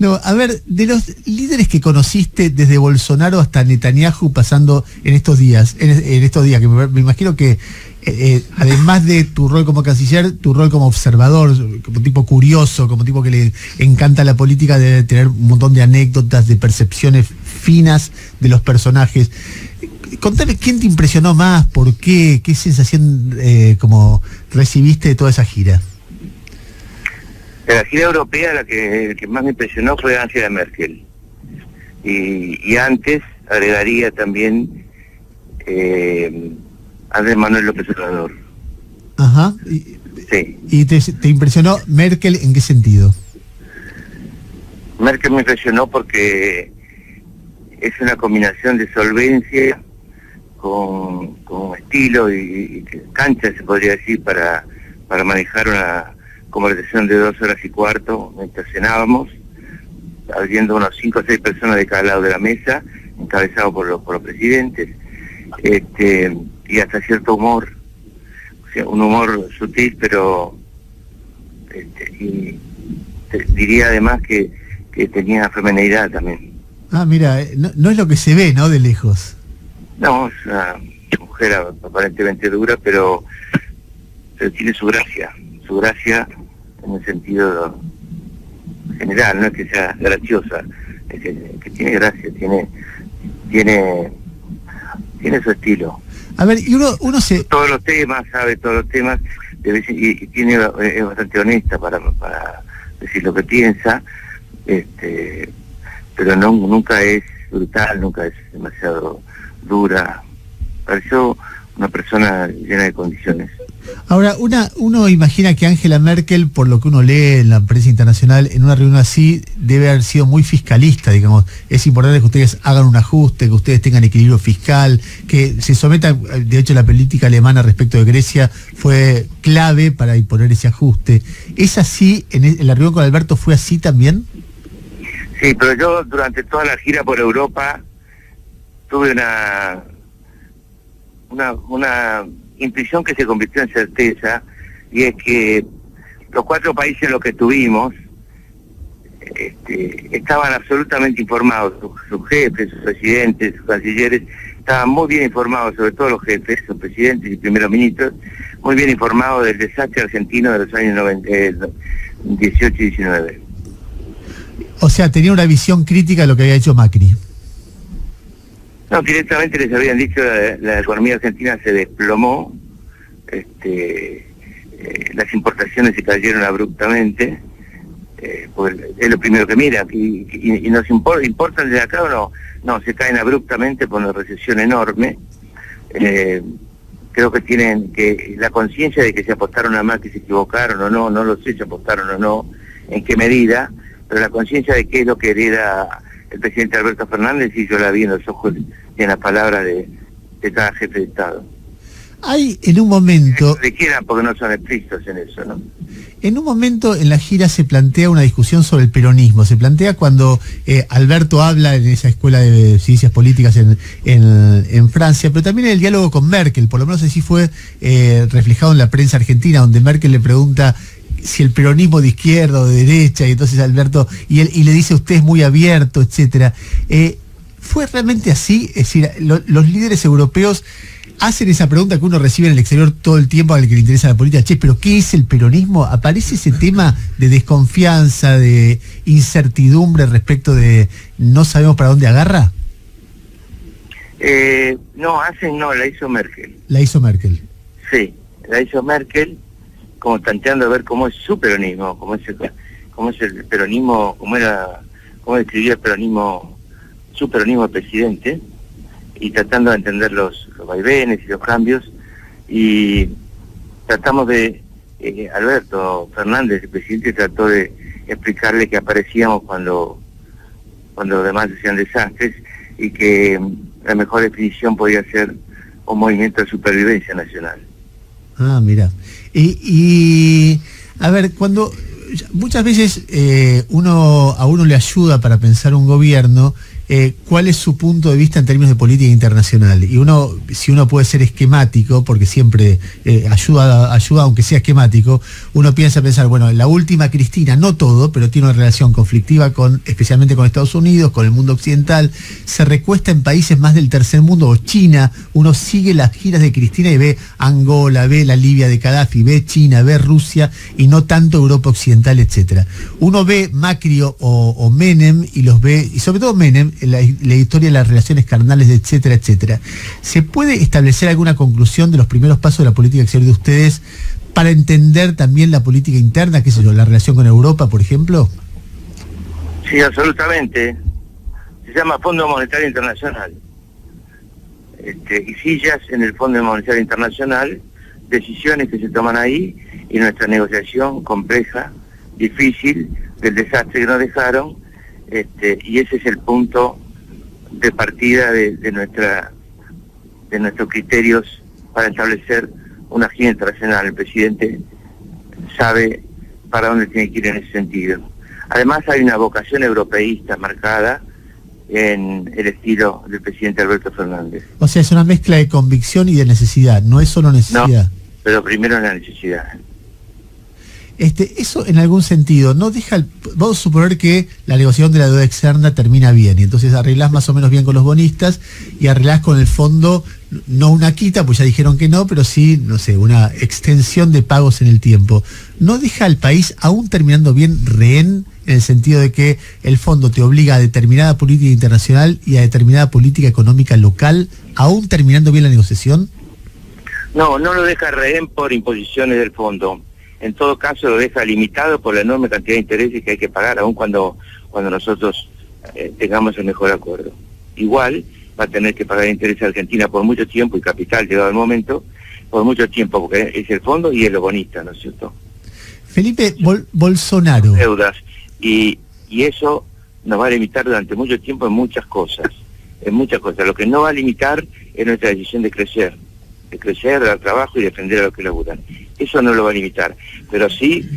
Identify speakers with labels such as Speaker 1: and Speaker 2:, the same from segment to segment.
Speaker 1: No, a ver, de los líderes que conociste desde Bolsonaro hasta Netanyahu pasando en estos días, que me imagino que además de tu rol como canciller, tu rol como observador, como tipo curioso, como tipo que le encanta la política, debe tener un montón de anécdotas, de percepciones finas de los personajes. Contame, ¿quién te impresionó más? ¿Por qué? ¿Qué sensación como recibiste de toda esa gira?
Speaker 2: De la gira europea, el que más me impresionó fue Angela Merkel. Y antes agregaría también Andrés Manuel López Obrador.
Speaker 1: Ajá.
Speaker 2: Sí.
Speaker 1: ¿Y te impresionó Merkel en qué sentido?
Speaker 2: Merkel me impresionó porque es una combinación de solvencia con estilo y cancha, se podría decir, para manejar una conversación de 2 horas y cuarto mientras cenábamos, habiendo unos 5 o 6 personas de cada lado de la mesa, encabezados por los presidentes, y hasta cierto humor, o sea, un humor sutil, pero y diría además que tenía feminidad también.
Speaker 1: Ah, mira, no es lo que se ve, ¿no?, de lejos.
Speaker 2: No, es una mujer aparentemente dura, pero tiene su gracia en el sentido general, no es que sea graciosa, es que tiene gracia, tiene su estilo.
Speaker 1: A ver, y uno se...
Speaker 2: sabe todos los temas, y es bastante honesta para decir lo que piensa, pero nunca es brutal, nunca es demasiado dura. Pareció una persona llena de condiciones.
Speaker 1: Ahora, uno imagina que Angela Merkel, por lo que uno lee en la prensa internacional, en una reunión así, debe haber sido muy fiscalista, digamos. Es importante que ustedes hagan un ajuste, que ustedes tengan equilibrio fiscal, que se sometan. De hecho, la política alemana respecto de Grecia fue clave para imponer ese ajuste. ¿Es así? ¿En la reunión con Alberto fue así también?
Speaker 2: Sí, pero yo durante toda la gira por Europa tuve una intuición que se convirtió en certeza, y es que los 4 países en los que estuvimos estaban absolutamente informados, sus jefes, sus presidentes, sus cancilleres, estaban muy bien informados, sobre todo los jefes, sus presidentes y primeros ministros, muy bien informados del desastre argentino de los años 18 y 19.
Speaker 1: O sea, tenía una visión crítica de lo que había hecho Macri.
Speaker 2: No, directamente les habían dicho la economía argentina se desplomó, las importaciones se cayeron abruptamente, pues es lo primero que mira, y nos importan desde acá o no, se caen abruptamente por una recesión enorme. Creo que tienen que la conciencia de que se apostaron a Macri, se equivocaron o no lo sé si apostaron o no, en qué medida, pero la conciencia de qué es lo que hereda el presidente Alberto Fernández, y yo la vi en los ojos y en las palabras de cada jefe de Estado.
Speaker 1: Hay en un momento...
Speaker 2: Se quieran porque no son explícitos en eso, ¿no?
Speaker 1: En un momento en la gira se plantea una discusión sobre el peronismo. Se plantea cuando Alberto habla en esa escuela de ciencias políticas en Francia, pero también en el diálogo con Merkel, por lo menos así fue reflejado en la prensa argentina, donde Merkel le pregunta si el peronismo de izquierda o de derecha, y entonces Alberto, y le dice usted es muy abierto, etcétera. ¿Fue realmente así? Es decir, los líderes europeos hacen esa pregunta que uno recibe en el exterior todo el tiempo al que le interesa la política. Che, ¿pero qué es el peronismo? ¿Aparece ese tema de desconfianza, de incertidumbre respecto de no sabemos para dónde agarra?
Speaker 2: No, la hizo Merkel.
Speaker 1: La hizo Merkel.
Speaker 2: Sí, la hizo Merkel, como tanteando a ver cómo es su peronismo, cómo es el peronismo, cómo describía el peronismo, su peronismo presidente, y tratando de entender los vaivenes y los cambios, y tratamos de, Alberto Fernández, el presidente, trató de explicarle que aparecíamos cuando los demás hacían desastres, y que la mejor definición podía ser un movimiento de supervivencia nacional.
Speaker 1: Ah, mira. Y a ver, cuando muchas veces a uno le ayuda para pensar un gobierno cuál es su punto de vista en términos de política internacional. Y si uno puede ser esquemático, porque siempre ayuda aunque sea esquemático, uno pensar, bueno, la última Cristina, no todo, pero tiene una relación conflictiva especialmente con Estados Unidos, con el mundo occidental, se recuesta en países más del tercer mundo, o China. Uno sigue las giras de Cristina y ve Angola, ve la Libia de Gaddafi, ve China, ve Rusia, y no tanto Europa occidental, etcétera. Uno ve Macri o Menem y los ve, y sobre todo Menem, la historia de las relaciones carnales, etcétera, etcétera. ¿Se puede establecer alguna conclusión de los primeros pasos de la política exterior de ustedes para entender también la política interna, qué sé yo, la relación con Europa, por ejemplo?
Speaker 2: Sí, absolutamente. Se llama Fondo Monetario Internacional. Y sillas en el Fondo Monetario Internacional, decisiones que se toman ahí, y nuestra negociación compleja, difícil, del desastre que nos dejaron, y ese es el punto de partida de nuestros criterios para establecer una gira internacional. El presidente sabe para dónde tiene que ir en ese sentido. Además hay una vocación europeísta marcada en el estilo del presidente Alberto Fernández.
Speaker 1: O sea, es una mezcla de convicción y de necesidad, no es solo necesidad.
Speaker 2: No, pero primero la necesidad.
Speaker 1: Eso en algún sentido no deja, vamos a suponer que la negociación de la deuda externa termina bien, y entonces arreglás más o menos bien con los bonistas y arreglás con el fondo, no una quita, pues ya dijeron que no, pero sí, no sé, una extensión de pagos en el tiempo. ¿No deja al país, aún terminando bien, rehén, en el sentido de que el fondo te obliga a determinada política internacional y a determinada política económica local, aún terminando bien la negociación?
Speaker 2: No lo deja rehén por imposiciones del fondo. En todo caso lo deja limitado por la enorme cantidad de intereses que hay que pagar, aun cuando nosotros tengamos el mejor acuerdo. Igual va a tener que pagar intereses a Argentina por mucho tiempo, y capital llegado el momento, por mucho tiempo, porque es el fondo y el bonista, ¿no es cierto?
Speaker 1: Felipe, Bolsonaro.
Speaker 2: Deudas, y eso nos va a limitar durante mucho tiempo en muchas cosas. Lo que no va a limitar es nuestra decisión de crecer, dar trabajo y defender a los que laburan. Eso no lo va a limitar, pero sí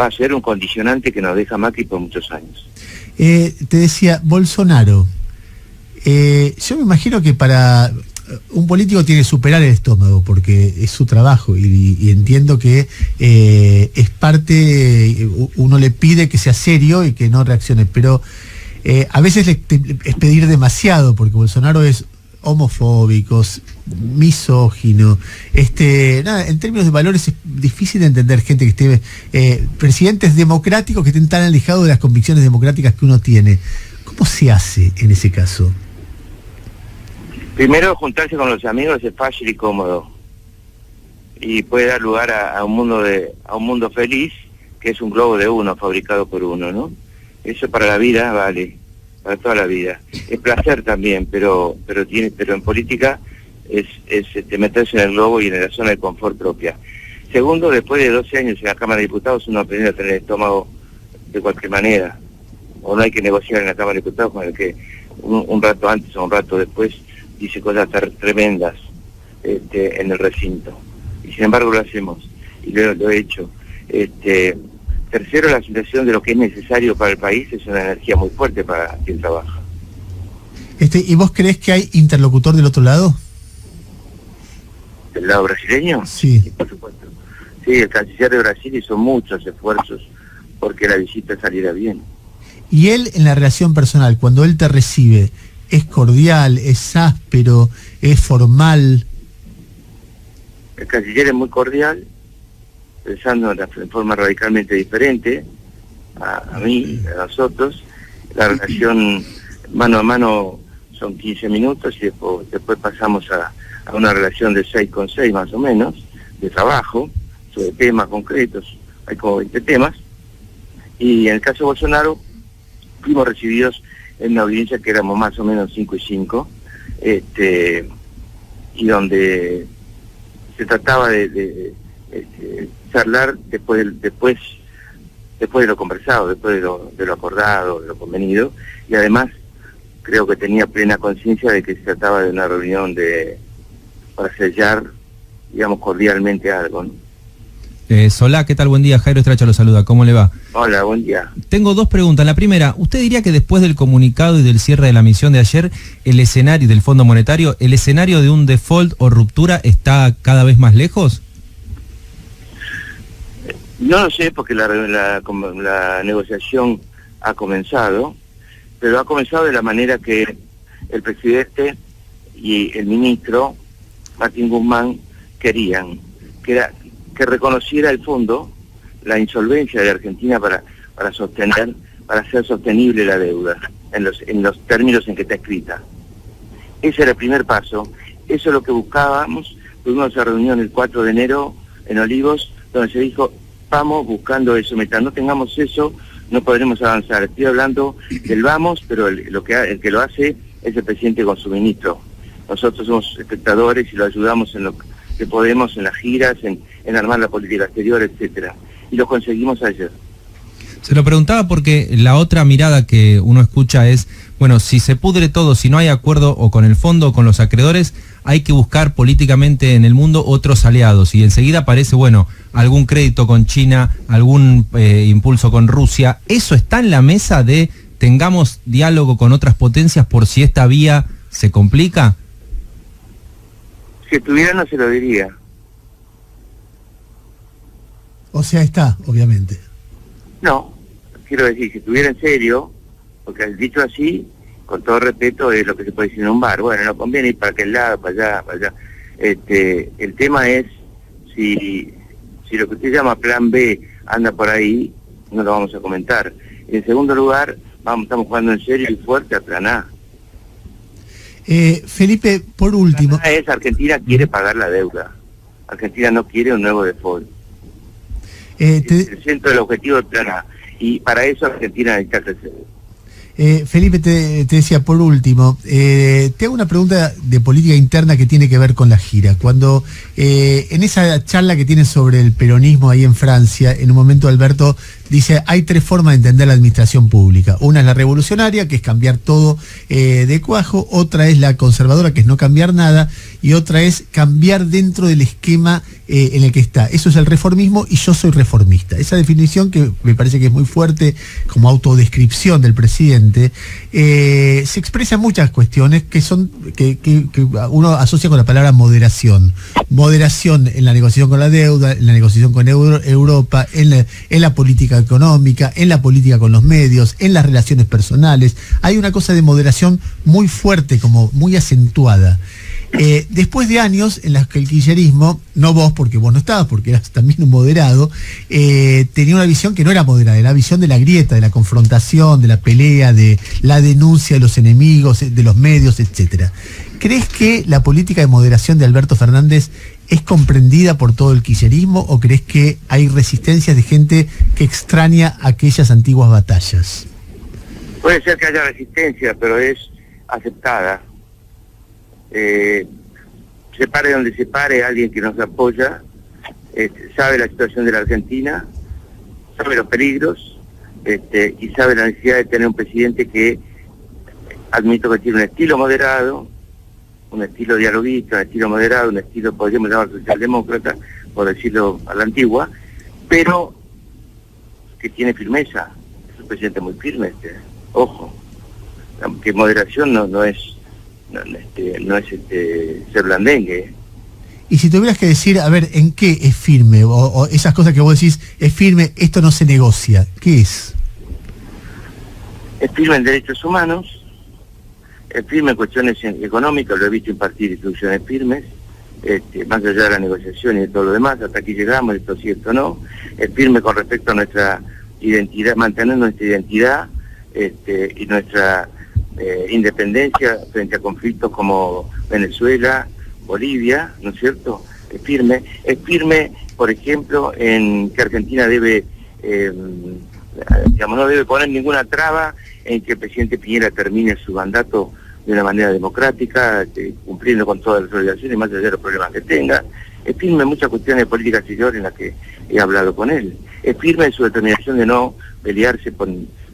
Speaker 2: va a ser un condicionante que nos deja Macri por muchos años.
Speaker 1: Te decía, Bolsonaro, yo me imagino que para un político tiene que superar el estómago, porque es su trabajo, y entiendo que es parte, uno le pide que sea serio y que no reaccione, pero a veces es pedir demasiado, porque Bolsonaro es homofóbicos, misógino, en términos de valores es difícil de entender gente que esté, presidentes democráticos que estén tan alejados de las convicciones democráticas que uno tiene. ¿Cómo se hace en ese caso?
Speaker 2: Primero, juntarse con los amigos es fácil y cómodo, y puede dar lugar a un mundo feliz, que es un globo de uno, fabricado por uno, ¿no? Eso para la vida vale, para toda la vida. Es placer también, pero en política es meterse en el globo y en la zona de confort propia. Segundo, después de 12 años en la Cámara de Diputados, uno aprende a tener el estómago de cualquier manera, o no hay que negociar en la Cámara de Diputados con el que un rato antes o un rato después dice cosas tremendas en el recinto, y sin embargo lo hacemos, y lo he hecho. Tercero, la situación de lo que es necesario para el país es una energía muy fuerte para quien trabaja.
Speaker 1: ¿Y vos creés que hay interlocutor del otro lado?
Speaker 2: ¿Del lado brasileño?
Speaker 1: Sí,
Speaker 2: por supuesto. Sí, el canciller de Brasil hizo muchos esfuerzos porque la visita saliera bien.
Speaker 1: Y él, en la relación personal, cuando él te recibe, ¿es cordial, es áspero, es formal?
Speaker 2: El canciller es muy cordial, pensando en forma radicalmente diferente a mí, a nosotros. La relación mano a mano son 15 minutos y después pasamos a una relación de 6 con 6 más o menos, de trabajo, sobre temas concretos. Hay como 20 temas. Y en el caso de Bolsonaro, fuimos recibidos en una audiencia que éramos más o menos 5 y 5, y donde se trataba de charlar después de lo conversado, después de lo acordado, de lo convenido, y además creo que tenía plena conciencia de que se trataba de una reunión para sellar, digamos, cordialmente algo, ¿no?
Speaker 3: Solá, ¿qué tal? Buen día, Jairo Estracha lo saluda, ¿cómo le va?
Speaker 2: Hola, buen día.
Speaker 3: Tengo dos preguntas. La primera, ¿usted diría que después del comunicado y del cierre de la misión de ayer, el escenario del Fondo Monetario, el escenario de un default o ruptura está cada vez más lejos?
Speaker 2: No lo sé porque la negociación ha comenzado, pero ha comenzado de la manera que el presidente y el ministro Martín Guzmán querían, que era que reconociera el fondo la insolvencia de Argentina para hacer sostenible la deuda en los términos en que está escrita. Ese era el primer paso, eso es lo que buscábamos. Tuvimos esa reunión el 4 de enero en Olivos, donde se dijo, vamos buscando eso, mientras no tengamos eso, no podremos avanzar. Estoy hablando del vamos, pero el que lo hace es el presidente con su ministro. Nosotros somos espectadores y lo ayudamos en lo que podemos, en las giras, en armar la política exterior, etcétera. Y lo conseguimos ayer.
Speaker 3: Se lo preguntaba porque la otra mirada que uno escucha es, bueno, si se pudre todo, si no hay acuerdo o con el fondo o con los acreedores, hay que buscar políticamente en el mundo otros aliados. Y enseguida aparece, bueno, algún crédito con China, algún impulso con Rusia. ¿Eso está en la mesa de tengamos diálogo con otras potencias por si esta vía se complica?
Speaker 2: Si estuviera no se lo diría.
Speaker 1: O sea, está, obviamente.
Speaker 2: No, quiero decir, si estuviera en serio, porque el dicho así, con todo respeto, es lo que se puede decir en un bar. Bueno, no conviene ir para aquel lado, para allá. El tema es, si lo que usted llama plan B anda por ahí, no lo vamos a comentar. En segundo lugar, estamos jugando en serio y fuerte a plan A.
Speaker 1: Felipe, por último...
Speaker 2: Plan A es Argentina quiere pagar la deuda. Argentina no quiere un nuevo default. Es el centro del objetivo del plan A. Y para eso Argentina necesita crecer.
Speaker 1: Felipe, te decía, por último, te hago una pregunta de política interna que tiene que ver con la gira. Cuando en esa charla que tienes sobre el peronismo ahí en Francia, en un momento Alberto dice, hay tres formas de entender la administración pública. Una es la revolucionaria, que es cambiar todo de cuajo, otra es la conservadora, que es no cambiar nada, y otra es cambiar dentro del esquema en el que está. Eso es el reformismo y yo soy reformista. Esa definición, que me parece que es muy fuerte como autodescripción del presidente, se expresa en muchas cuestiones que son que uno asocia con la palabra moderación. Moderación en la negociación con la deuda, en la negociación con Europa, en la política económica, en la política con los medios, en las relaciones personales. Hay una cosa de moderación muy fuerte, como muy acentuada. Después de años en las que el kirchnerismo, no vos porque vos no estabas, porque eras también un moderado, tenía una visión que no era moderada, era la visión de la grieta, de la confrontación, de la pelea, de la denuncia de los enemigos, de los medios, etcétera. ¿Crees que la política de moderación de Alberto Fernández es comprendida por todo el kirchnerismo o crees que hay resistencias de gente que extraña aquellas antiguas batallas?
Speaker 2: Puede ser que haya resistencia, pero es aceptada. Se pare donde se pare alguien que nos apoya, sabe la situación de la Argentina, sabe los peligros, y sabe la necesidad de tener un presidente que admito que tiene un estilo moderado, un estilo dialoguista, un estilo moderado, un estilo, podríamos llamar socialdemócrata, por decirlo a la antigua, pero que tiene firmeza. Es un presidente muy firme, ojo, que moderación no es ser blandengue.
Speaker 1: Y si tuvieras que decir, a ver, ¿en qué es firme? O esas cosas que vos decís, es firme, esto no se negocia, ¿qué es?
Speaker 2: Es firme en derechos humanos, es firme en cuestiones económicas, lo he visto impartir instrucciones firmes, más allá de la negociación y de todo lo demás, hasta aquí llegamos, esto sí, esto no. Es firme con respecto a nuestra identidad, mantener nuestra identidad y nuestra independencia frente a conflictos como Venezuela, Bolivia, ¿no es cierto? Es firme, por ejemplo, en que Argentina debe, no debe poner ninguna traba en que el presidente Piñera termine su mandato de una manera democrática, cumpliendo con todas las obligaciones, más allá de los problemas que tenga. Es firme en muchas cuestiones de política exterior en las que he hablado con él. Es firme en su determinación de no pelearse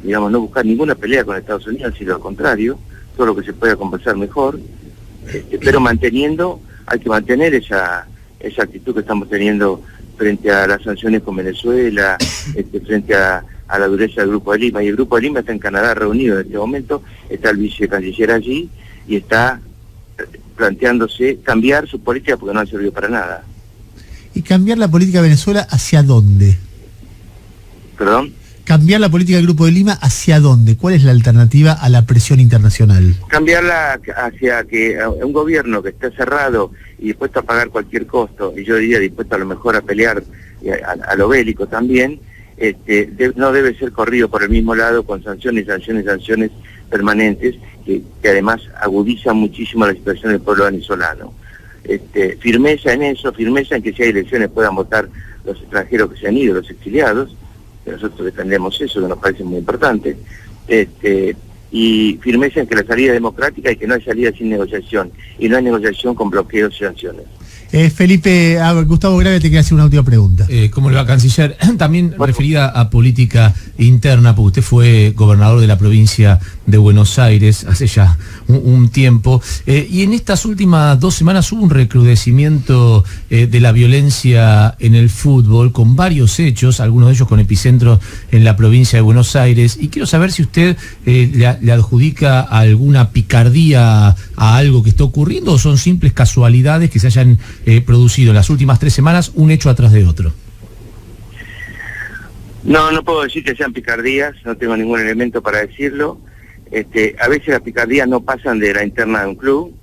Speaker 2: no buscar ninguna pelea con Estados Unidos, sino al contrario, todo lo que se pueda conversar mejor, pero hay que mantener esa actitud que estamos teniendo frente a las sanciones con Venezuela, frente a la dureza del Grupo de Lima. Y el Grupo de Lima está en Canadá reunido en este momento, está el vicecanciller allí y está planteándose cambiar su política porque no ha servido para nada.
Speaker 1: ¿Y cambiar la política de Venezuela hacia dónde?
Speaker 2: ¿Perdón?
Speaker 1: ¿Cambiar la política del Grupo de Lima hacia dónde? ¿Cuál es la alternativa a la presión internacional?
Speaker 2: Cambiarla hacia que un gobierno que está cerrado y dispuesto a pagar cualquier costo, y yo diría dispuesto a lo mejor a pelear a lo bélico también, no debe ser corrido por el mismo lado con sanciones permanentes que además agudizan muchísimo la situación del pueblo venezolano. Firmeza en eso, firmeza en que si hay elecciones puedan votar los extranjeros que se han ido, los exiliados, que nosotros defendemos eso, que nos parece muy importante, y firmeza en que la salida es democrática y que no hay salida sin negociación, y no hay negociación con bloqueos y sanciones.
Speaker 1: Felipe, Gustavo Gravia te quiere hacer una última pregunta.
Speaker 4: ¿Cómo le va, canciller? También referida a política interna, porque usted fue gobernador de la provincia de Buenos Aires hace ya un tiempo, y en estas últimas 2 semanas hubo un recrudecimiento de la violencia en el fútbol, con varios hechos, algunos de ellos con epicentro en la provincia de Buenos Aires, y quiero saber si usted le adjudica alguna picardía a algo que está ocurriendo, o son simples casualidades que se hayan producido en las últimas 3 semanas, un hecho atrás de otro.
Speaker 2: No puedo decir que sean picardías, no tengo ningún elemento para decirlo. A veces las picardías no pasan de la interna de un club,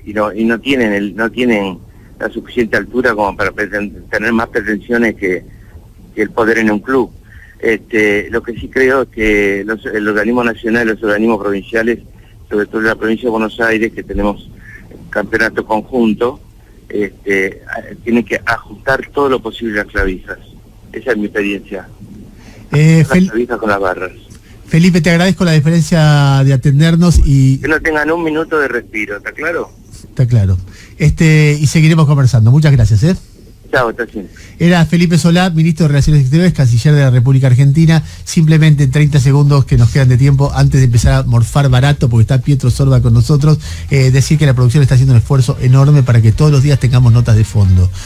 Speaker 2: y no tienen la suficiente altura como para tener más pretensiones que el poder en un club. Lo que sí creo es que el organismo nacional y los organismos provinciales, sobre todo en la provincia de Buenos Aires, que tenemos campeonato conjunto, tienen que ajustar todo lo posible las clavijas. Esa es mi experiencia. Las clavijas con las barras.
Speaker 1: Felipe, te agradezco la diferencia de atendernos y...
Speaker 2: Que no tengan un minuto de respiro, ¿está claro?
Speaker 1: Está claro. Y seguiremos conversando. Muchas gracias,
Speaker 2: Chao, está bien.
Speaker 1: Era Felipe Solá, ministro de Relaciones Exteriores, canciller de la República Argentina. Simplemente 30 segundos que nos quedan de tiempo antes de empezar a morfar barato, porque está Pietro Sorba con nosotros, decir que la producción está haciendo un esfuerzo enorme para que todos los días tengamos notas de fondo.